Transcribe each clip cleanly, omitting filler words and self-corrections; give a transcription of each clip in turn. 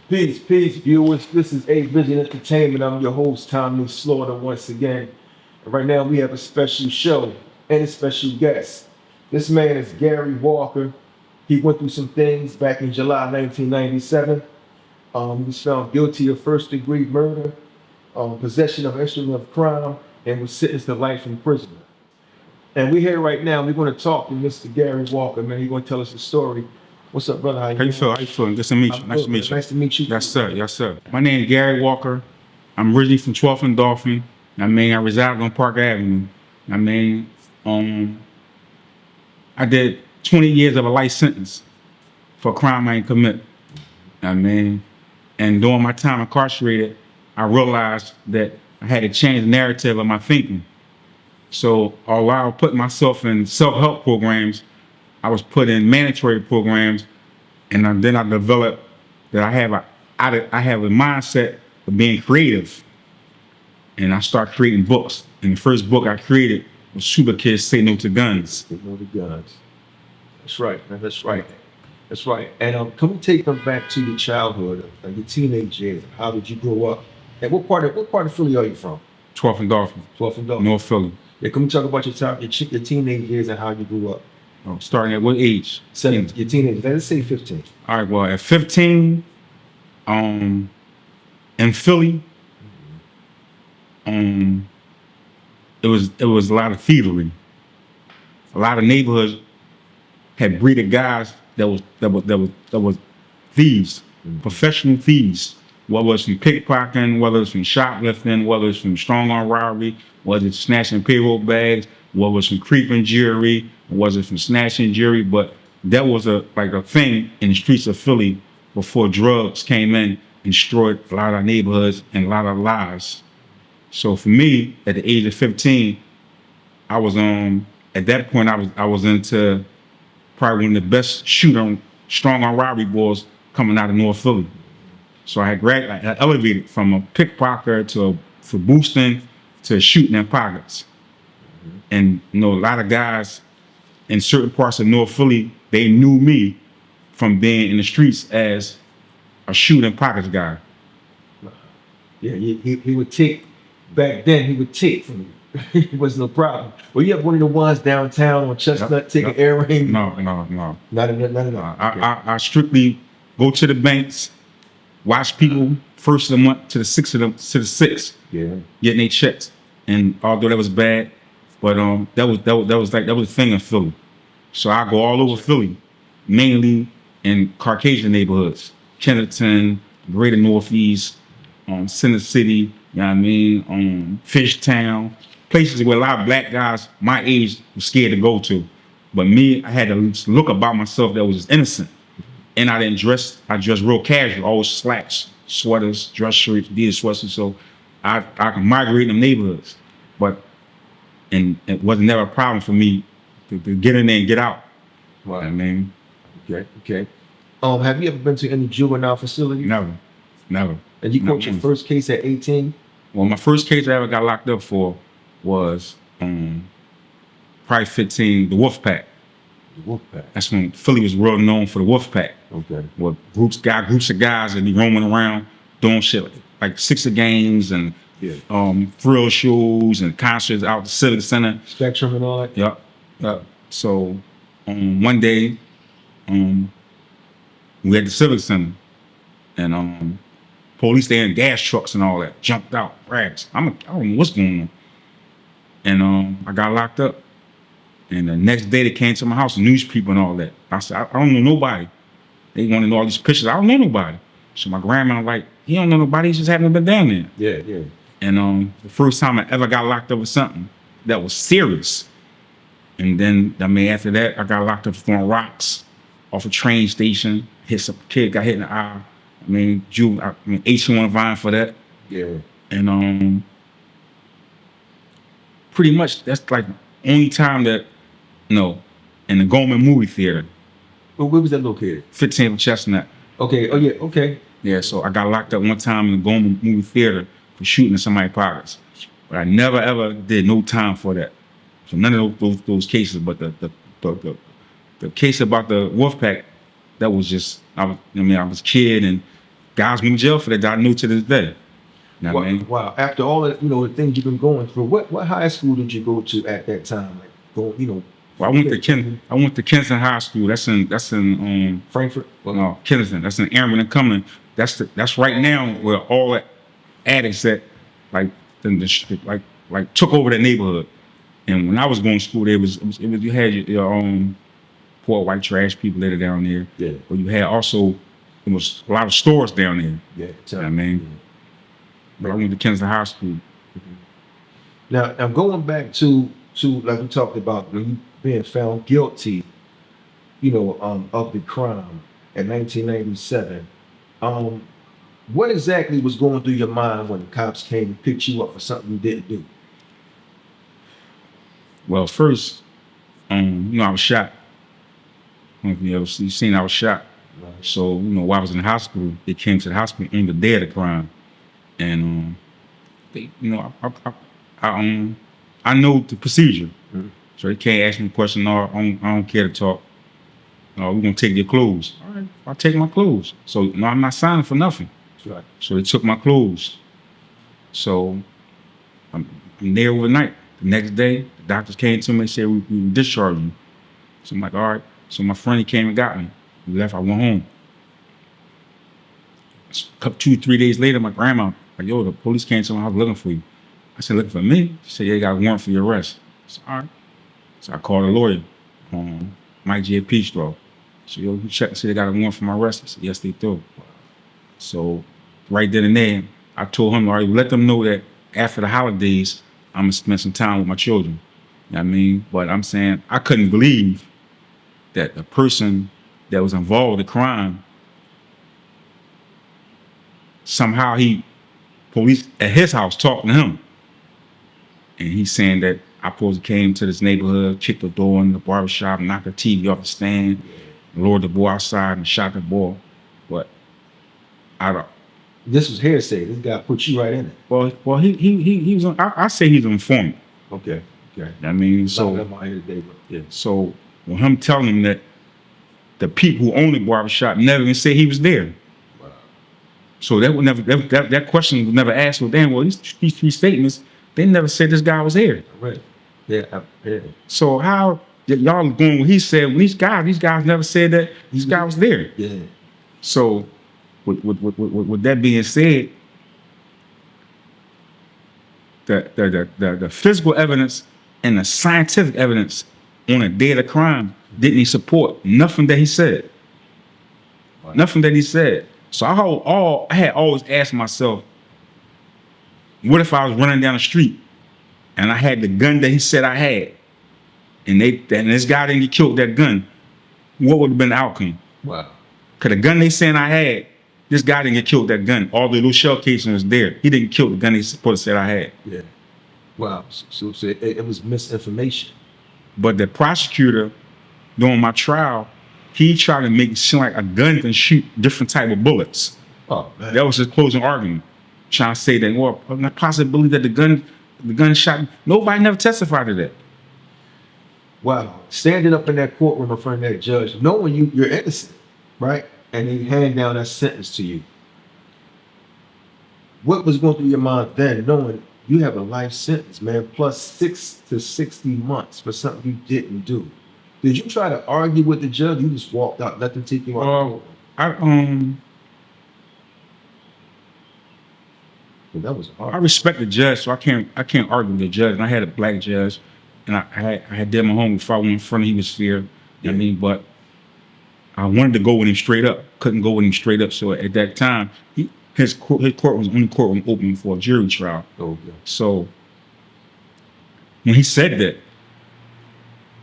Peace, viewers. This is A Vision Entertainment. I'm your host, Tommy Slaughter, once again. And right now, we have a special show and a special guest. This man is Gary Walker. He went through some things back in July 1997. He was found guilty of first-degree murder, possession of instrument of crime, and was sentenced to life imprisonment. And we're here right now. We're going to talk to Mr. Gary Walker, man. He's going to tell us the story. What's up, brother? How you feel? How you feeling? Nice to meet you. Nice to meet you. Nice to meet you. Yes, sir. Yes, sir. My name is Gary Walker. I'm originally from 12th and Dolphin. I reside on Park Avenue. I did 20 years of a life sentence for a crime I ain't commit. And during my time incarcerated, I realized that I had to change the narrative of my thinking. So although I put myself in self-help programs, I was put in mandatory programs, and then I developed that I have a mindset of being creative, and I started creating books. And the first book I created was Super Kids Say No to Guns. Say No to Guns. That's right, man. That's right. That's right. And can we take them back to your childhood, your teenage years? How did you grow up? And what part of Philly are you from? 12th and Dolphin. 12th and Dolphin. North Philly. Yeah, can we talk about your teenage years and how you grew up? Oh, starting at what age? Your teenage. Let's say 15. All right. Well, at 15, in Philly, it was a lot of thievery. A lot of neighborhoods had breeded guys that was thieves, professional thieves. Whether it's from pickpocketing, whether it's from shoplifting, whether it's from strong arm robbery, whether it's snatching payroll bags, whether it's from creeping jewelry, whether it's from snatching jewelry. But that was a thing in the streets of Philly before drugs came in and destroyed a lot of neighborhoods and a lot of lives. So for me, at the age of 15, I was at that point I was into probably one of the best strong arm robbery boys coming out of North Philly. So I elevated from a pickpocket for boosting to shooting in pockets. And a lot of guys in certain parts of North Philly, they knew me from being in the streets as a shooting pockets guy. Yeah, he would take, back then he would take from you. It was no problem. Were you one of the ones downtown on Chestnut taking air rain? No. Not at all. I strictly go to the banks, watch people first of the month to the sixth of the sixth, getting their checks. And although that was bad, but that was a thing in Philly. So I go all over Philly, mainly in Caucasian neighborhoods, Kennington, Greater Northeast, Center City, Fishtown, places where a lot of black guys my age were scared to go to. But me, I had to look about myself that was innocent. And I dressed real casual, always slacks, sweaters, dress shirts, Adidas sweaters. So I could migrate in them neighborhoods. And it wasn't never a problem for me to get in there and get out. Wow. Okay. Have you ever been to any juvenile facilities? Never. And you caught your first case at 18? Well, my first case I ever got locked up for was probably 15, the Wolf Pack. The Wolf Pack. That's when Philly was real known for the Wolf Pack. Okay. Well, groups of guys that be roaming around doing shit like Sixer games and thrill shows and concerts out the Civic Center. Spectrum and all that? Yep. So one day, we at the Civic Center and police there in gas trucks and all that jumped out, rags. I don't know what's going on. And I got locked up. And the next day they came to my house, news people and all that. I said, I don't know nobody. They want to know all these pictures. I don't know nobody. So my grandma was like, he don't know nobody, he just haven't been down there. Yeah. And the first time I ever got locked up with something that was serious. And then, after that, I got locked up for throwing rocks off a train station. Hit some kid, got hit in the eye. 18 fine for that. Yeah. And pretty much that's like the only time that, in the Goldman movie theater. Well, where was that located? 15th Chestnut. Okay. Oh, yeah. Okay. Yeah, so I got locked up one time in the Goldman movie theater for shooting in somebody's pockets. But I never ever did no time for that. So none of those cases, but the case about the Wolfpack, that was just I was a kid and Guys went to jail for that I knew to this day. You know what I mean? Wow. After all that, the things you've been going through, what high school did you go to at that time? Like, Well, I went to Kensington High School. That's in Frankfurt? no, Kensington. That's in Airman and Cumberland. That's right now where all the addicts that like took over that neighborhood. And when I was going to school, it was you had your poor white trash people that are down there. Yeah. But you had also there was a lot of stores down there. Yeah. You know what I mean? But I went to Kensington High School. Now going back to like we talked about when you being found guilty, of the crime in 1997. What exactly was going through your mind when the cops came and picked you up for something you didn't do? Well, first, I was shot. I don't know if you ever seen I was shot. Right. So, while I was in the hospital, they came to the hospital on the day of the crime. And, I know the procedure. Mm-hmm. So they can't ask me a question. No, I don't care to talk. No, we're going to take your clothes. All right, I'll take my clothes. So, no, I'm not signing for nothing. That's right. So they took my clothes. So I'm there overnight. The next day, the doctors came to me and said, we will discharge you. So I'm like, all right. So my friend, he came and got me. We left, I went home. 2-3 days later, my grandma, like, yo, the police came to my house looking for you. I said, looking for me? She said, yeah, you got a warrant for your arrest. I said, all right. So I called a lawyer, Mike J. Peachstraw. So, yo, you checked and said they got a warrant for my arrest? I said, yes, they do. So right then and there, I told him, all right, let them know that after the holidays, I'm gonna spend some time with my children. You know what I mean? But I'm saying I couldn't believe that the person that was involved in the crime, somehow police at his house talking to him. And he's saying that I supposed to came to this neighborhood, kicked the door in the barbershop, knocked the TV off the stand, lured the boy outside and shot the boy. But this was hearsay. This guy put you right in it. Well, he was. I say he's an informant. Okay. I mean, so when him telling him that the people who own the barbershop never even said he was there. Wow. So that question was never asked. Well, damn. Well, these 3 statements, they never said this guy was here. Right. Yeah. So how y'all going? When he said when these guys never said that this guy was there. Yeah. So. With that being said, the physical evidence and the scientific evidence on the day of the crime didn't support nothing that he said. Wow. Nothing that he said. So I had always asked myself, what if I was running down the street and I had the gun that he said I had, and this guy didn't get killed with that gun? What would have been the outcome? Wow. Because the gun they saying I had, this guy didn't get killed with that gun. All the little shell casing was there. He didn't kill the gun he supposed to say I had. Yeah. Wow. So it was misinformation. But the prosecutor, during my trial, he tried to make it seem like a gun can shoot different type of bullets. Oh, man. That was his closing argument. Trying to say that, well, the possibility that the gun shot. Nobody never testified to that. Wow. Standing up in that courtroom in front of that judge, knowing you're innocent, right? And he hand down that sentence to you. What was going through your mind then, knowing you have a life sentence, man, plus 6 to 60 months for something you didn't do? Did you try to argue with the judge? You just walked out, let them take you out? That was hard. I respect the judge, so I can't argue with the judge. And I had a black judge, and I had did my homework before I went in front of him. He was fair. You know what I mean? But I wanted to go with him straight up. Couldn't go with him straight up. So at that time, his court was the only courtroom open for a jury trial. Okay. So when he said that,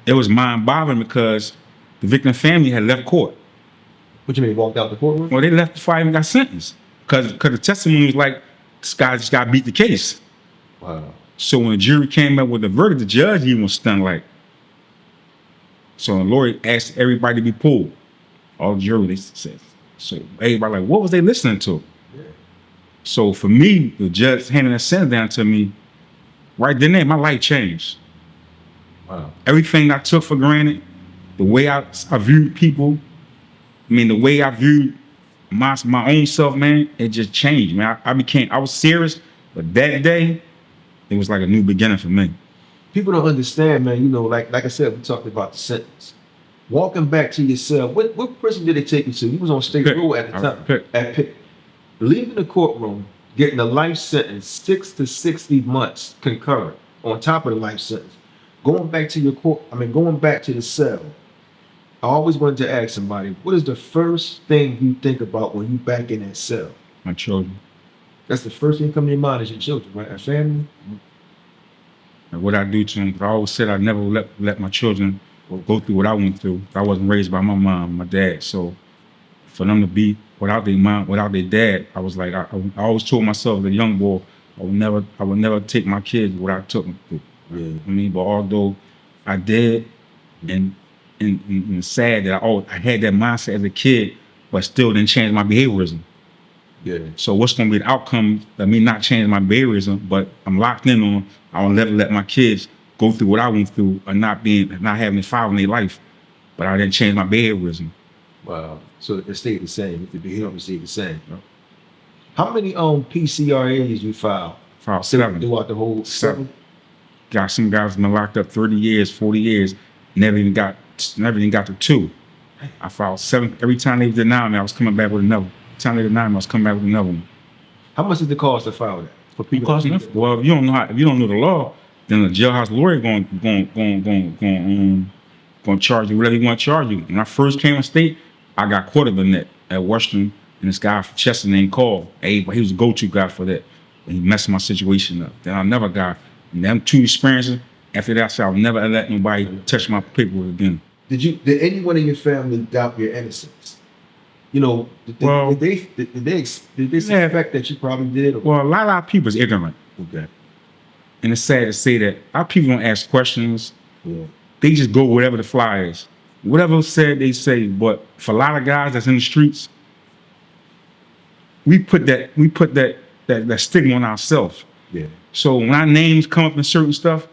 it was mind-boggling because the victim family had left court. What you mean, walked out the courtroom? Well, they left before I even got sentenced. Because the testimony was like, this guy just got beat the case. Wow. So when the jury came up with the verdict, the judge even was stunned like. So the lawyer asked everybody to be pulled. All the jury, they said. So everybody like, what was they listening to? Yeah. So for me, the judge handing that sentence down to me, right then and there, my life changed. Wow. Everything I took for granted, the way I viewed people, the way I viewed my own self, man, it just changed, man. I was serious, but that day, it was like a new beginning for me. People don't understand, man. You know, like I said, we talked about the sentence. Walking back to your cell. What prison did they take you to? You was on State Pitt. Road at the I was time. Pitt. At Pitt. Leaving the courtroom, getting a life sentence, 6 to 60 months concurrent on top of the life sentence. Going back to going back to the cell. I always wanted to ask somebody, what is the first thing you think about when you back in that cell? My children. That's the first thing that comes to your mind is your children, right? A family. And what I do to them. I always said I never let my children go through what I went through. I wasn't raised by my mom, my dad. So for them to be without their mom, without their dad, I was like, I always told myself as a young boy, I would never take my kids what I took them through. Yeah. I mean, but although I did, and sad that I had that mindset as a kid, but still didn't change my behaviorism. Yeah. So what's going to be the outcome of me not changing my behaviorism, but I'm locked in on I will never let my kids go through what I went through or not having a file in their life, but I didn't change my behaviorism. Wow. So it stayed the same. The behavior stayed the same. Yeah. How many PCRAs you filed? Filed 7. Throughout the whole 7? Got some guys been locked up 30 years, 40 years, never even got to 2. I filed 7. Every time they denied me, I was coming back with another. Every time they denied me, I was coming back with another one. How much did it cost to file that? For people? Well, if you don't know the law, then the jailhouse lawyer going charge you whatever he want to charge you. When I first came to state, I got caught up in that at Western, and this guy from Chester named Cole. He was a go-to guy for that, and he messed my situation up. Then I never got. And them 2 experiences. After that, I said I'll never let nobody touch my paperwork again. Did anyone in your family doubt your innocence? You know, did they suspect that you probably did? Or? Well, a lot of people is ignorant. Okay. And it's sad to say that a lot of people don't ask questions. Yeah. They just go whatever the fly is. Whatever said, they say. But for a lot of guys that's in the streets, we put that stigma on ourselves. Yeah. So when our names come up in certain stuff,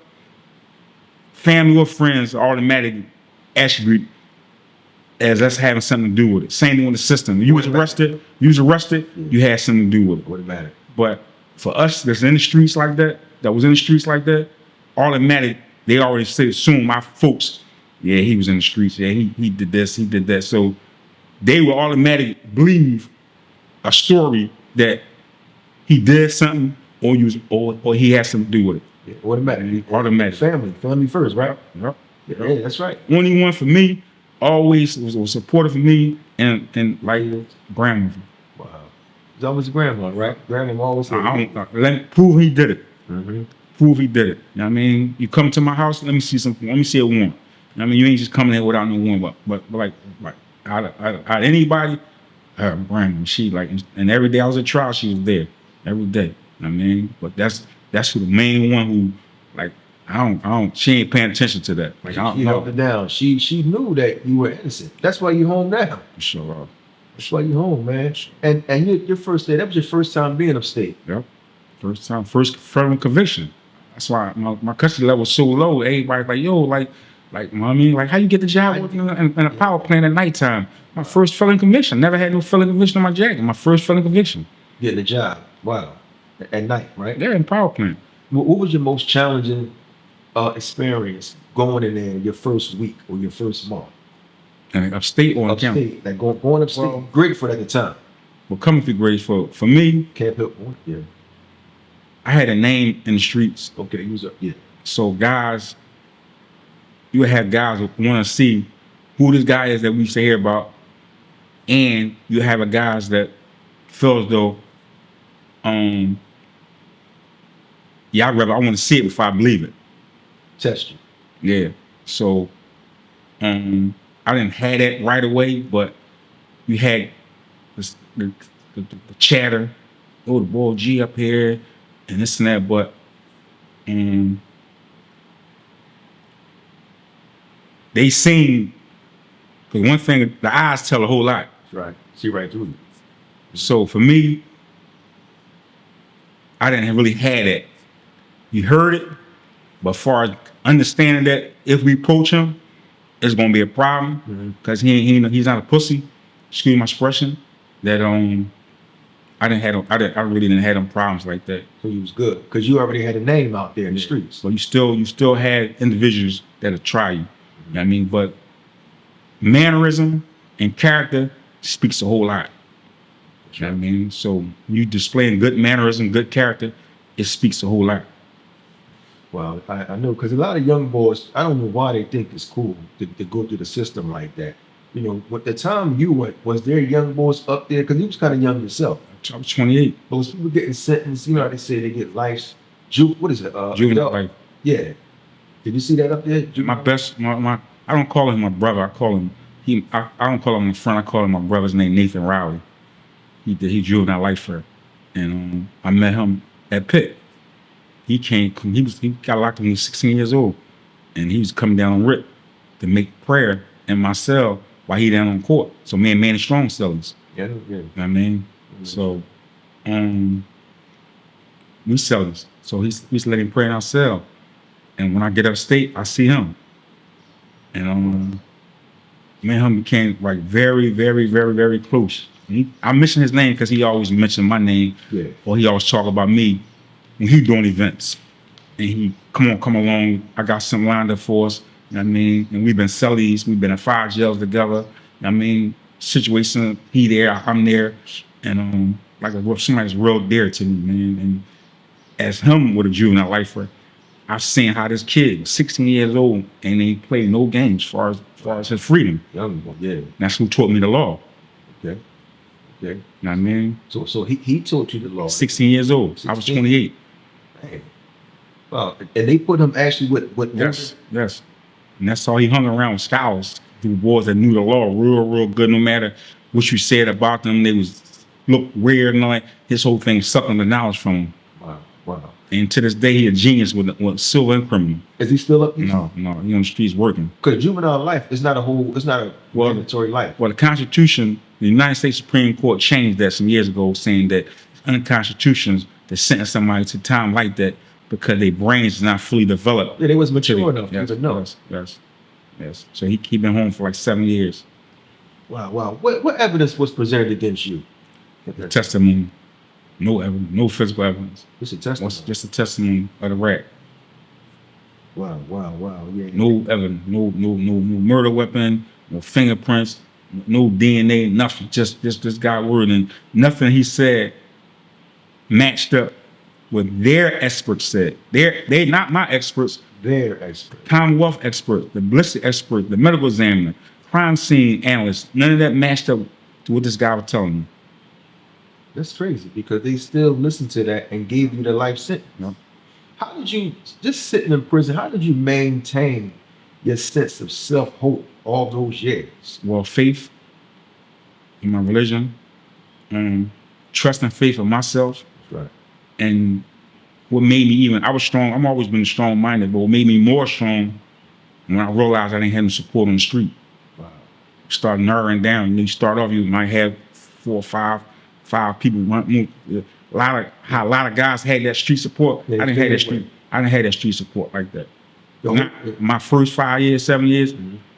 family or friends automatically attribute as us having something to do with it. Same thing with the system. You was arrested, you had something to do with it. What matter? But for us that's in the streets like that, automatic, they already assume my folks, yeah, he was in the streets, yeah, he did this, he did that. So they will automatically believe a story that he did something or he has something to do with it. Yeah. Automatic. Automatic. Family first, right? Yep. Yeah, that's right. Only one for me, always was supportive of me and like grandma. Wow. It's always grandma, right? Grandma always said, prove he did it. Mm-hmm. Prove he did it. You know what I mean? You come to my house, let me see something. Let me see a warrant. You know what I mean? You ain't just coming here without no warrant, but like out of anybody, her grandma, she like, and every day I was at trial, she was there. Every day. You know what I mean? But that's who the main one who, like, she ain't paying attention to that. Like, I don't she know. held it down. She knew that you were innocent. That's why you home now. Sure. That's why you home, man. And your first day, that was your first time being upstate. Yep. First federal conviction. That's why my custody level was so low. Everybody's like, yo, like, you know what I mean? Like, how you get the job working in a power plant at nighttime? My first felon conviction. Never had no felon conviction on my jacket. My first felon conviction. Getting a job. Wow. At night, right? Yeah, in power plant. What was your most challenging experience going in there your first week or your first month? And upstate or in county? Upstate. Like going upstate, Well, Grateful at the time. Well, coming through Grateful, for me, Can't help one. Yeah. I had a name in the streets. Okay, you was yeah. So guys, you would have guys who want to see who this guy is that we used to hear about, and you have a guys that feel as though, yeah, I want to see it before I believe it. Test you. Yeah. So, I didn't have that right away, but you had the chatter, oh, the boy G up here, and this and that, but they seen, because one thing, the eyes tell a whole lot. Right. See right through you. So for me, I didn't really have that. You heard it, but far as understanding that if we approach him, it's gonna be a problem because he's not a pussy. Excuse my expression. that I really didn't have them problems like that. So you was good because you already had a name out there in the streets. So you still had individuals that'll try you. You know what I mean? But mannerism and character speaks a whole lot. You know what I mean? So you displaying good mannerism, good character, it speaks a whole lot. Well, I know because a lot of young boys, I don't know why they think it's cool to go through the system like that. You know, at the time you went, was there young boys up there? Because you was kind of young yourself. I was 28. But was people getting sentenced? You know how they say they get life, what is it? Juvenile life. Yeah. Did you see that up there? I don't call him my brother. I call him, I don't call him my friend. I call him my brother's name, Nathan Rowley. He juvenile lifer. And I met him at Pitt. He got locked when he was 16 years old. And he was coming down on Rip to make prayer in my cell while he down on court. So me and Manny Strong cellars. Yeah. You know what I mean? Mm-hmm. So we cellars. So we used to let him pray in our cell. And when I get upstate, I see him. And me and him became like very, very, very, very close. I mention his name because he always mentioned my name. Yeah. Or he always talk about me when he doing events. And he, come along, I got something lined up for us. You know what I mean? And we've been cellies, we've been in 5 jails together. You know what I mean? Situation, he there, I'm there. And like somebody's real dear to me, man. And as him with a juvenile lifer, I've seen how this kid, 16 years old, and he played no games as far as his freedom. Young boy, yeah. And that's who taught me the law. Okay. You know what I mean? So he taught you the law. 16 years old. 16? I was 28. Man. Well, and they put him actually with yes. And that's all he hung around with scholars, the boys that knew the law real good. No matter what you said about them, they look weird and all that. His whole thing sucking the knowledge from him. Wow. And to this day, he a genius with silver and criminal. Is he still up? No, he on the streets working. Because juvenile life is not a mandatory life. Well, the Constitution, the United States Supreme Court changed that some years ago, saying that it's unconstitutional to sentence somebody to time like that because their brains is not fully developed. Yeah, they was mature enough to know. Yes. So he been home for like 7 years. Wow. What evidence was presented against you? Testimony. No evidence, no physical evidence. Just a testimony. Just a testimony of the rat. Wow. Yeah. No evidence, no murder weapon, no fingerprints, no DNA, nothing. Just God's word, and nothing he said matched up what their experts said. They not my experts. Their experts. Commonwealth expert, the ballistic expert, the medical examiner, crime scene analyst. None of that matched up to what this guy was telling me. That's crazy because they still listened to that and gave you the life sentence. No. How did you, just sitting in prison, how did you maintain your sense of self-hope all those years? Well, faith in my religion, trust and faith in myself. That's right. And what made me I was strong, I've always been strong-minded, but what made me more strong when I realized I didn't have any support on the street. Wow. Start narrowing down. You start off, you might have 4 or 5 people. A lot of guys had that street support. Yeah, I didn't have that street support like that. My first 5 years, 7 years,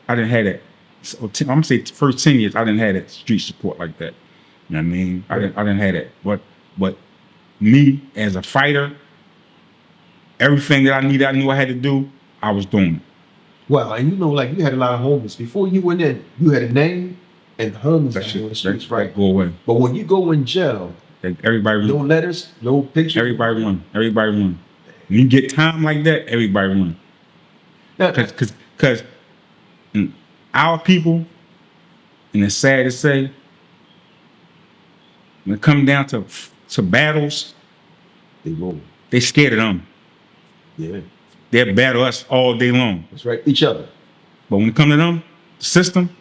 I didn't have that. So, I'm gonna say first 10 years, I didn't have that street support like that. You know what I mean? I didn't have that. But me as a fighter, everything that I knew I had to do, I was doing it. Wow, and like you had a lot of homies. Before you went in, you had a name and homies on the streets, right? Go away. But when you go in jail, everybody no letters, no pictures. Everybody run. When you get time like that, everybody run. Because our people, and it's sad to say, when it comes down to battles, they scared of them. Yeah. They'll battle us all day long. That's right, each other. But when it comes to them, the system,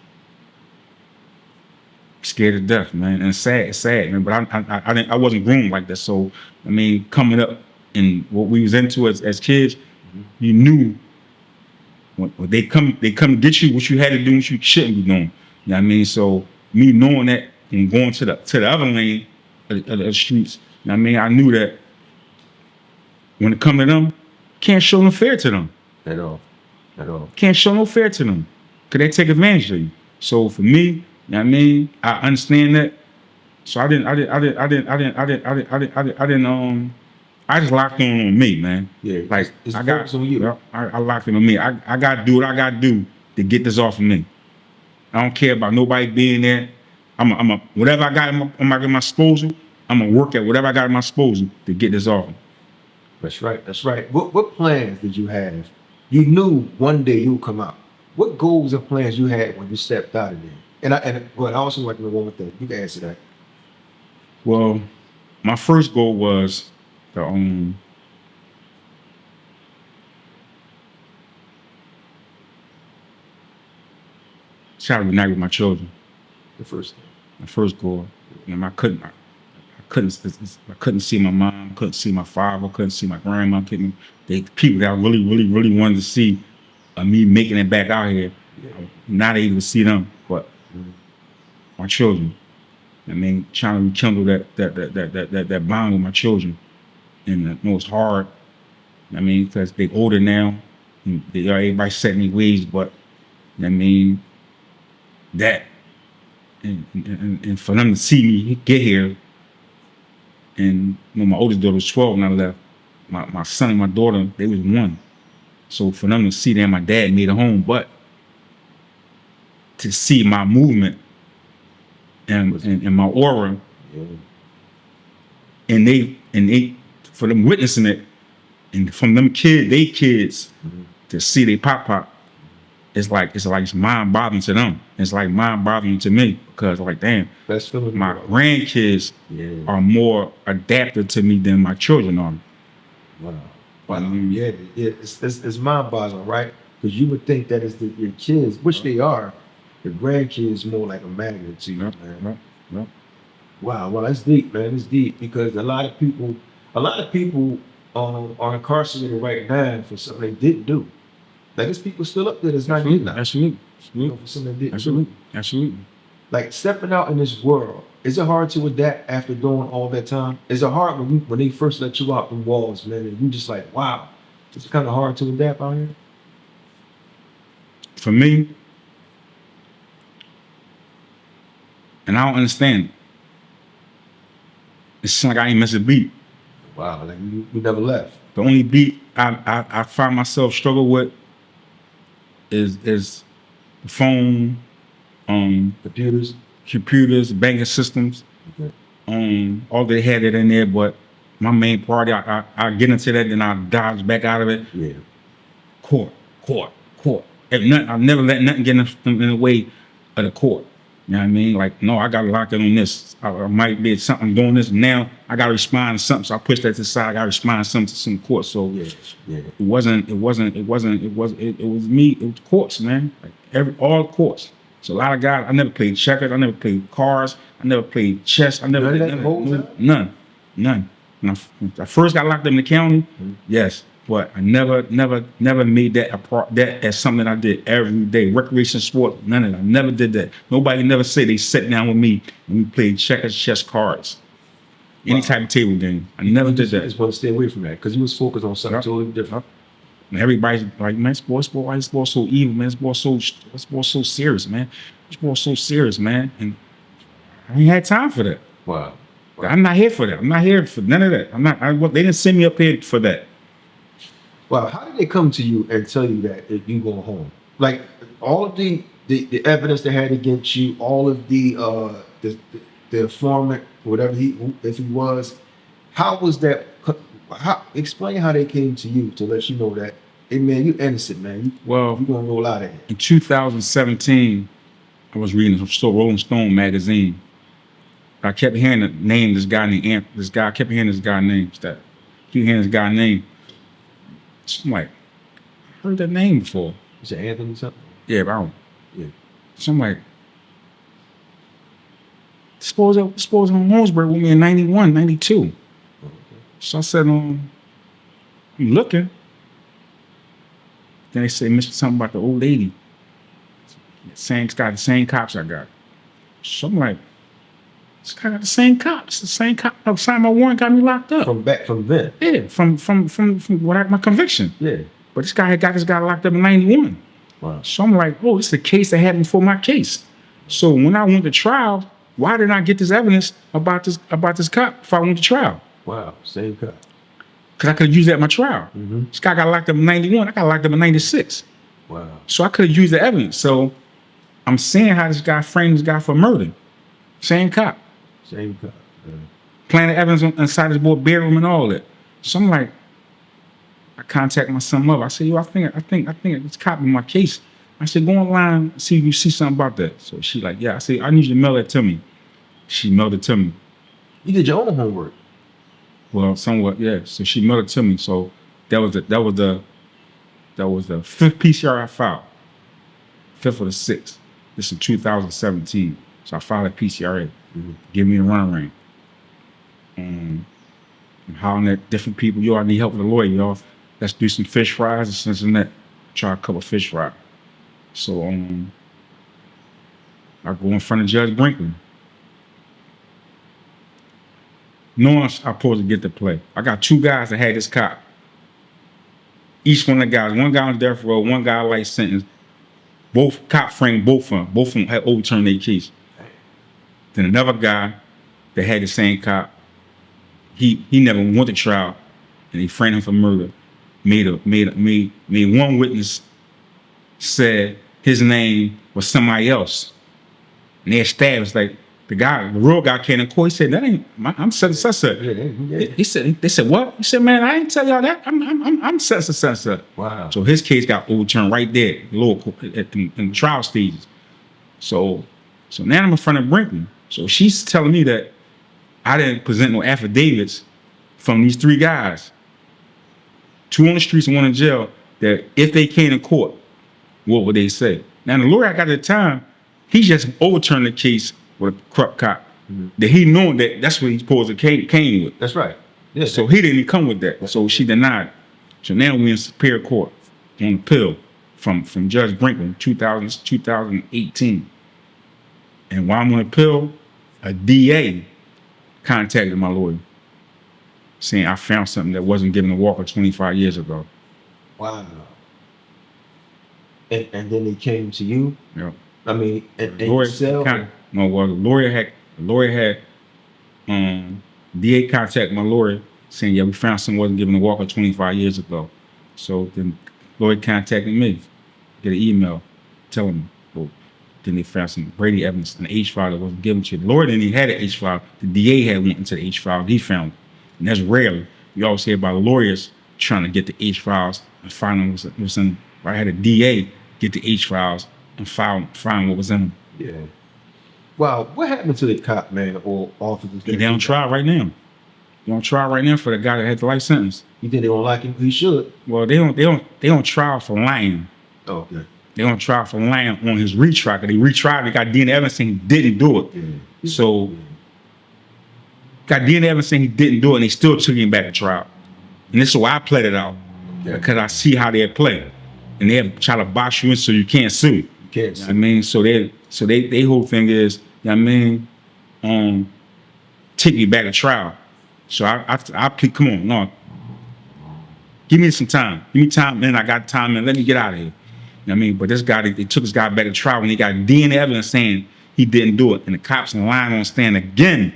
scared to death, man. And it's sad, man. But I wasn't groomed like that. So I mean, coming up and what we was into as kids, you knew when they come to get you, what you had to do, what you shouldn't be doing. You know what I mean? So me knowing that and going to the other lane of the streets, you know what I mean? I knew that when it come to them, can't show no fear to them. At all. Can't show no fear to them. Because they take advantage of you. So for me, you know what I mean? I understand that. So I just locked in on me, man. Yeah, Like it's I got, focused on you. I locked in on me. I got to do what I got to do to get this off of me. I don't care about nobody being there. I'm a whatever I got at my disposal. I'm gonna work at whatever I got at my disposal to get this off. That's right. That's right. What plans did you have? You knew one day you would come out. What goals and plans you had when you stepped out of there? I also like to know one more thing. You can answer that. Well, my first goal was to try to reunite with my children. The first thing. My first goal. And I couldn't see my mom, couldn't see my father, couldn't see my grandma, people that I really wanted to see me making it back out here. Yeah. Not able to see them, but my children. I mean, trying to rekindle that bond with my children. And I know it's hard. I mean, because they're older now. And everybody set in their ways, but I mean, that and for them to see me get here, and my oldest daughter was 12 when I left. My son and my daughter, they was 1. So for them to see that my dad made it home, but to see my movement and my aura, and they for them witnessing it, and from them they kids to see they pop. It's mind boggling to them. It's like mind boggling to me because like damn, my grandkids are more adapted to me than my children are. Wow. Yeah, it's mind boggling, right? Because you would think that it's your kids, which they are. The grandkids more like a magnet to you, man. Yep. Wow, well that's deep, man. It's deep because a lot of people are incarcerated right now for something they didn't do. Like there's people still up there that's not doing that. Absolutely. For something they didn't do. Absolutely. Like stepping out in this world, is it hard to adapt after doing all that time? Is it hard when they first let you out the walls, man, and you just like, wow, it's kind of hard to adapt out here? For me, and I don't understand it. It's like I ain't missed a beat. Wow, like you never left. The only beat I find myself struggle with is the phone, computers, banking systems. Okay. All they had it in there, but my main priority, I get into that, then I dodge back out of it. Yeah. Court. I never let nothing get in the way of the court. You know what I mean? Like, no, I got to lock in on this. I might be something I'm doing this now. I got to respond to something, so I push that to the side. I got to respond to something to some court. So yeah. It was me. It was courts, man. Like all courts. So a lot of guys. I never played checkers. I never played cards. I never played chess. I never played none. When I first got locked up in the county, yes. But I never made that as something I did every day. Recreation, sport, none of that. I never did that. Nobody never said they sat down with me and we played checkers, chess, cards, any type of table game. I never did that. I just want to stay away from that because you was focused on something totally different. And everybody's like, man, why is sports so evil, man? Sports so serious, man. Sports so serious, man. And I ain't had time for that. Wow. I'm not here for that. I'm not here for none of that. They didn't send me up here for that. Well, how did they come to you and tell you that if you go home? Like all of the evidence they had against you, all of the informant, if he was, how was that? Explain how they came to you to let you know that, hey man, you innocent, man. You're gonna roll out of here. In 2017, I was reading Rolling Stone magazine. I kept hearing the name. This guy named this guy. I kept hearing this guy name. Keep hearing this guy name. So I'm like, I heard that name before. Is it Anthony something? Yeah, but I don't. Yeah. So I'm like, suppose on Holmesburg with me in 91, 92. Okay. So I said, I'm looking. Then they say, Mr. something about the old lady. Got the same cops I got. So I'm like, this guy got the same cops. The same cop that signed my warrant got me locked up. From then? Yeah, from my conviction. Yeah. But this guy had got this guy locked up in 91. Wow. So I'm like, oh, this is a case that happened before my case. So when I went to trial, why didn't I get this evidence about this cop before I went to trial? Wow, same cop. Because I could have used that at my trial. Mm-hmm. This guy got locked up in 91. I got locked up in 96. Wow. So I could have used the evidence. So I'm seeing how this guy framed this guy for murder. Same cop. Same cop. Yeah. Planted evidence inside his boy bedroom and all that. So I'm like, I contact my son mother. I said, yo, I think it's cop in my case. I said, go online, see if you see something about that. So she like, yeah. I said, I need you to mail that to me. She mailed it to me. You did your own homework. Well, somewhat, yeah. So she mailed it to me. So that was the fifth PCR I filed. Fifth or the sixth. This is 2017. So I filed a PCRA. Mm-hmm. Give me a run ring. I'm hollering at different people. Yo, I need help with a lawyer, y'all. Let's do some fish fries and this and that. Try a couple fish fries. So I go in front of Judge Brinkley. Knowing I'm supposed to get the play. I got two guys that had this cop. Each one of the guys, one guy on death row, one guy life sentence. Both cop framed both of them. Both of them had overturned their case. Then another guy that had the same cop, he never went to trial, and he framed him for murder. Made one witness said his name was somebody else, and they established like the real guy came in court. He said that ain't I'm such and such. He said they said what? He said, man, I ain't tell y'all that. I'm such and such. Wow. So his case got overturned right there, lower court, in the trial stages. So now I'm in front of Brinkley. So she's telling me that I didn't present no affidavits from these three guys, two on the streets and one in jail, that if they came in court, what would they say? Now the lawyer I got at the time, he just overturned the case with a corrupt cop. Mm-hmm. That he knew that's what he's supposed to came with. That's right. Yeah. So he didn't come with that. So she denied it. So now we're in Superior Court on appeal from Judge Brinkley, 2018. And while I'm on appeal, a DA contacted my lawyer saying I found something that wasn't given to Walker 25 years ago. Wow. And then they came to you? Yeah. I mean, and the lawyer had DA contacted my lawyer saying, yeah, we found something wasn't given to Walker 25 years ago. So then lawyer contacted me, get an email telling me, well, then they found some Brady evidence in the H file that wasn't given to you. The lawyer didn't even have the H file. The DA had went into the H file. He found it. And that's rarely. You always hear about lawyers trying to get the H files and find what was in. I had a DA get the H files and find what was in them. Yeah. Wow. What happened to the cop, man, or officers? They on trial right now. They on trial right now for the guy that had the life sentence. You think they don't like him? He should. Well, they on trial for lying. Oh, okay. They on trial for lying on his retrial. Cause they retried. They got DNA evidence saying he didn't do it. Yeah. So got DNA evidence saying he didn't do it, and they still took him back to trial. And this is why I played it out, because I see how they play, and they have try to box you in so you can't sue. You can't sue. I mean, so they whole thing is, you know what I mean, take me back to trial. So I plead, come on, no, give me some time. Give me time, man. I got time, man. Let me get out of here. You know what I mean? But this guy, they took this guy back to trial when he got DNA evidence saying he didn't do it, and the cops in line on stand again,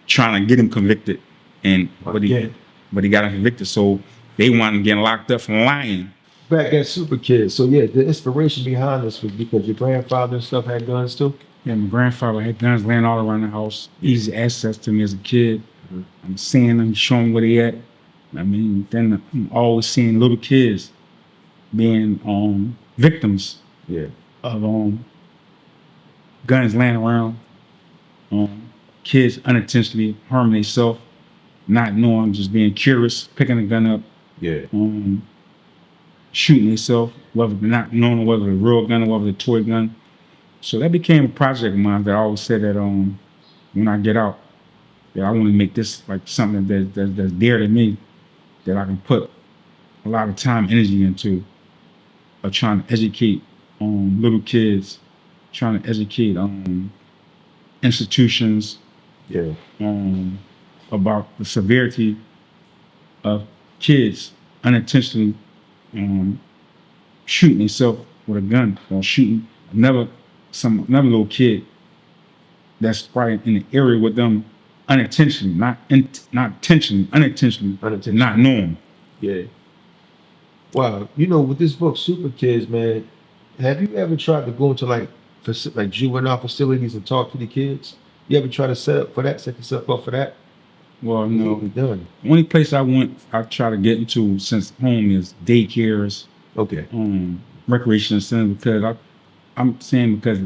trying to get him convicted, but he got him convicted. So they wanted him getting locked up for lying. Back at Super Kids. So yeah, the inspiration behind this was because your grandfather and stuff had guns too? Yeah, my grandfather had guns laying all around the house. Easy access to me as a kid. Mm-hmm. I'm seeing them, showing where they at. I mean, then I'm always seeing little kids being victims of guns laying around. Kids unintentionally harming themselves, not knowing, just being curious, picking a gun up, shooting themselves, whether not knowing whether it's a real gun or whether it's a toy gun. So that became a project of mine that I always said that when I get out, that I want to make this like something that's dear to me, that I can put a lot of time, energy into, of trying to educate little kids, trying to educate institutions about the severity of kids unintentionally shooting themselves with a gun, or shooting another little kid that's probably in the area with them unintentionally, not intentionally, unintentionally, not knowing. Yeah. Wow. You know, with this book, Super Kids, man, have you ever tried to go into like juvenile facilities and talk to the kids? You ever try to set yourself up for that? Well, You no. need to be done. The only place I try to get into since home is daycares, Okay. recreation centers, because I'm saying because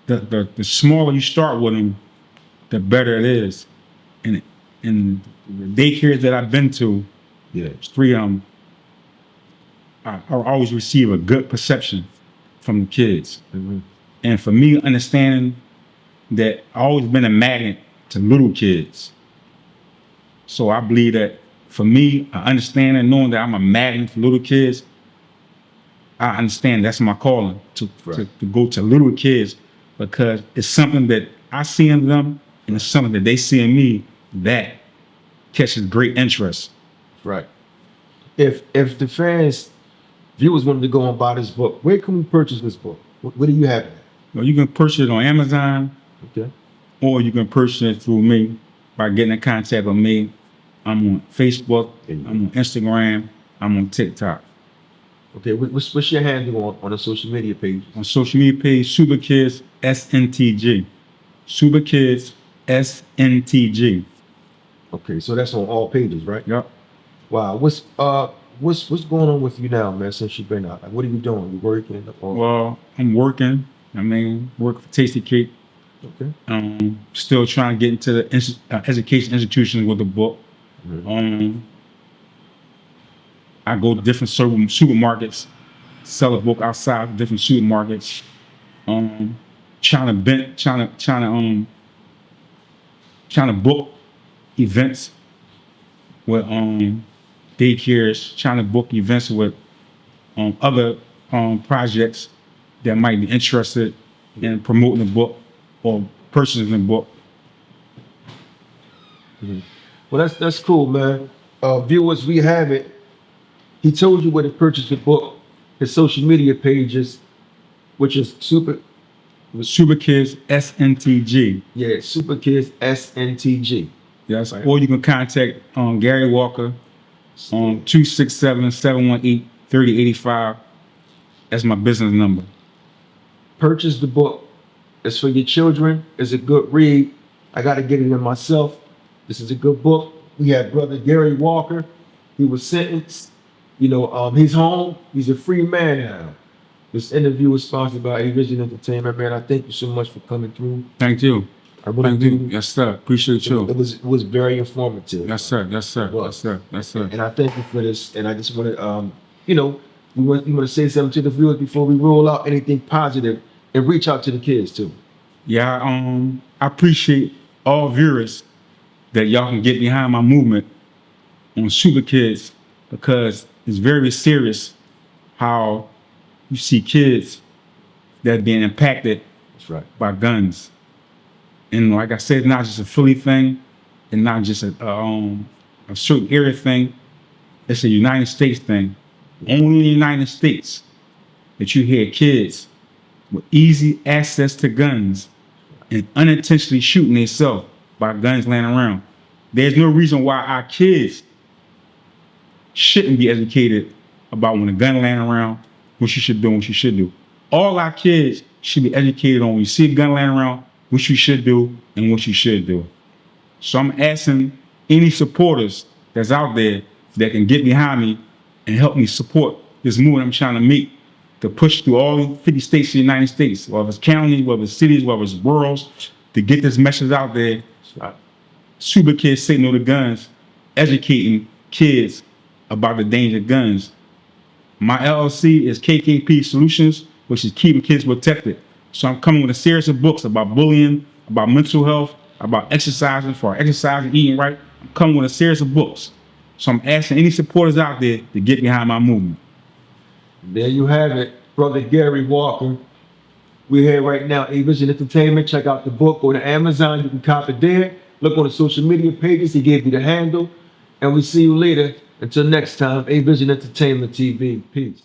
the smaller you start with them, the better it is. And the daycares that I've been to, Yeah. there's three of them, I always receive a good perception from the kids. Mm-hmm. And for me, understanding that I always been a magnet to little kids. So I believe that for me, I understand and knowing that I'm a magnet for little kids, I understand that's my calling to go to little kids, because it's something that I see in them and it's something that they see in me that catches great interest. Right. If the viewers wanted to go and buy this book, where can we purchase this book? Where do you have it? Well, you can purchase it on Amazon, Okay. or you can purchase it through me by getting in contact with me. I'm on Facebook, I'm on Instagram, I'm on TikTok. Okay, what's your handle on the social media page? On social media page, Super Kids SNTG. Super Kids SNTG. Okay, so that's on all pages, right? Yep. Wow. What's going on with you now, man? Since you've been out, like, what are you doing? You working? Or... Well, I'm working. Work for Tasty Cake. Okay. Still trying to get into the education institutions with the book. Mm-hmm. I go to different supermarkets, sell a book outside of different supermarkets. Trying to book events with daycares, trying to book events with other projects that might be interested in promoting the book or purchasing the book. Mm-hmm. Well, that's cool, man. Viewers, we have it. He told you where to purchase the book. His social media pages, which is Super Kids SNTG. Yeah, Super Kids SNTG. Yes. Right. Or you can contact Gary Walker on 267-718-3085. That's my business number. Purchase the book. It's for your children. It's a good read. I got to get it in myself. This is a good book. We have brother Gary Walker. He was sentenced. You know, he's home. He's a free man now. This interview was sponsored by A Vision Entertainment, man. I thank you so much for coming through. Thank you. I really do. Yes, sir. Appreciate you. It was very informative. Yes, sir. Yes, sir. Yes, sir. Yes, sir. And I thank you for this. And I just want to, you want to say something to the viewers before we roll out anything positive, and reach out to the kids too. Yeah, I appreciate all viewers that y'all can get behind my movement on Super Kids, because it's very serious how you see kids that are being impacted by guns. And like I said, it's not just a Philly thing, and not just a certain area thing. It's a United States thing. Only in the United States that you hear kids with easy access to guns and unintentionally shooting themselves by guns laying around. There's no reason why our kids shouldn't be educated about when a gun laying around, what you should do and what you should do. All our kids should be educated on when you see a gun laying around, what you should do and what you should do. So I'm asking any supporters that's out there that can get behind me and help me support this movement I'm trying to make, to push through all 50 states of the United States, whether it's counties, whether it's cities, whether it's boroughs, to get this message out there. Super Kids Say No to Guns, educating kids about the danger of guns. My LLC is KKP Solutions, which is keeping kids protected. So I'm coming with a series of books about bullying, about mental health, about exercising, eating right. I'm coming with a series of books. So I'm asking any supporters out there to get behind my movement. There you have it, brother Gary Walker. We're here right now, A Vision Entertainment. Check out the book. Go to Amazon. You can cop it there. Look on the social media pages. He gave you the handle. And we see you later. Until next time, A Vision Entertainment TV. Peace.